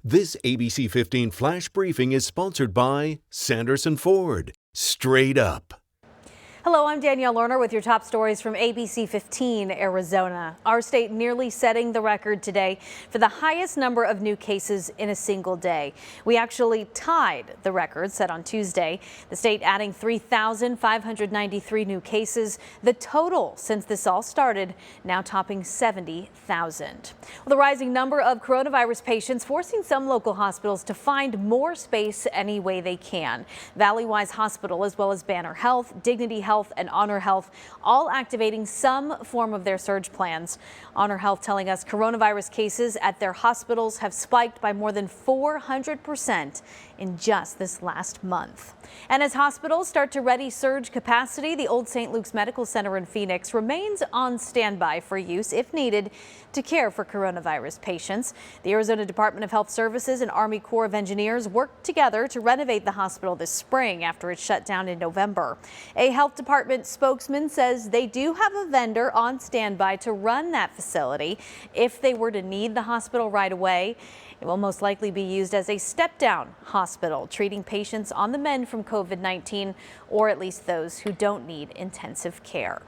This ABC 15 Flash Briefing is sponsored by Sanderson Ford. Straight up. Hello, I'm Danielle Lerner with your top stories from ABC15 Arizona. Our state nearly setting the record today for the highest number of new cases in a single day. We actually tied the record set on Tuesday. The state adding 3,593 new cases. The total since this all started now topping 70,000. Well, the rising number of coronavirus patients forcing some local hospitals to find more space any way they can. Valley-Wise Hospital, as well as Banner Health, Dignity Health, and Honor Health, all activating some form of their surge plans. Honor Health telling us coronavirus cases at their hospitals have spiked by more than 400% in just this last month. And as hospitals start to ready surge capacity, the Old St. Luke's Medical Center in Phoenix remains on standby for use if needed to care for coronavirus patients. The Arizona Department of Health Services and Army Corps of Engineers worked together to renovate the hospital this spring after it shut down in November. A health department spokesman says they do have a vendor on standby to run that facility if they were to need the hospital right away. It will most likely be used as a step-down hospital, treating patients on the mend from COVID-19, or at least those who don't need intensive care.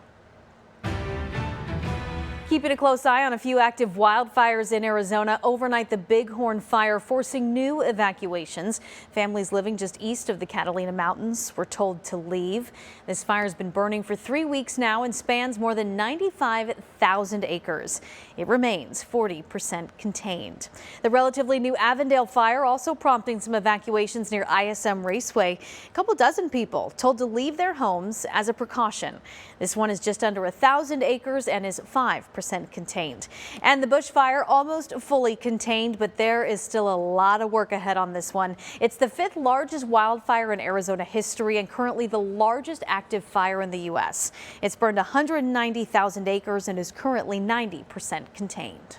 Keeping a close eye on a few active wildfires in Arizona. Overnight, the Bighorn fire forcing new evacuations. Families living just east of the Catalina Mountains were told to leave. This fire has been burning for 3 weeks now and spans more than 95,000 acres. It remains 40% contained. The relatively new Avondale fire also prompting some evacuations near ISM Raceway. A couple dozen people told to leave their homes as a precaution. This one is just under 1,000 acres and is 5% contained. And the bushfire almost fully contained, but there is still a lot of work ahead on this one. It's the 5th largest wildfire in Arizona history and currently the largest active fire in the U.S. It's burned 190,000 acres and is currently 90% contained.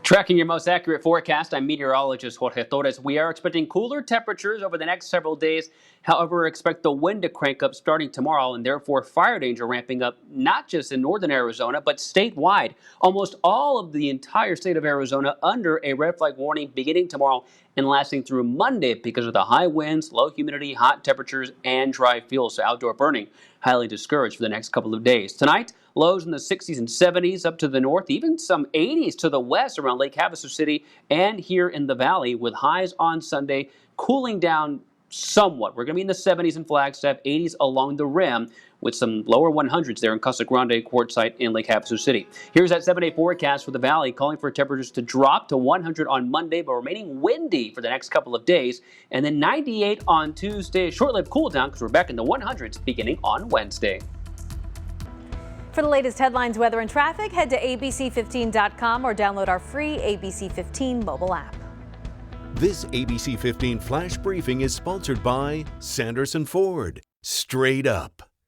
Tracking your most accurate forecast, I'm meteorologist Jorge Torres. We are expecting cooler temperatures over the next several days. However, expect the wind to crank up starting tomorrow and therefore fire danger ramping up not just in northern Arizona, but statewide. Almost all of the entire state of Arizona under a red flag warning beginning tomorrow and lasting through Monday because of the high winds, low humidity, hot temperatures, and dry fuel. So outdoor burning highly discouraged for the next couple of days. Tonight, lows in the 60s and 70s up to the north, even some 80s to the west around Lake Havasu City and here in the valley, with highs on Sunday cooling down somewhat. We're going to be in the 70s in Flagstaff, 80s along the rim, with some lower 100s there in Casa Grande Quartzsite in Lake Havasu City. Here's that 7-day forecast for the valley, calling for temperatures to drop to 100 on Monday, but remaining windy for the next couple of days. And then 98 on Tuesday, short-lived cool down because we're back in the 100s beginning on Wednesday. For the latest headlines, weather, and traffic, head to abc15.com or download our free ABC15 mobile app. This ABC 15 Flash Briefing is sponsored by Sanderson Ford. Straight up.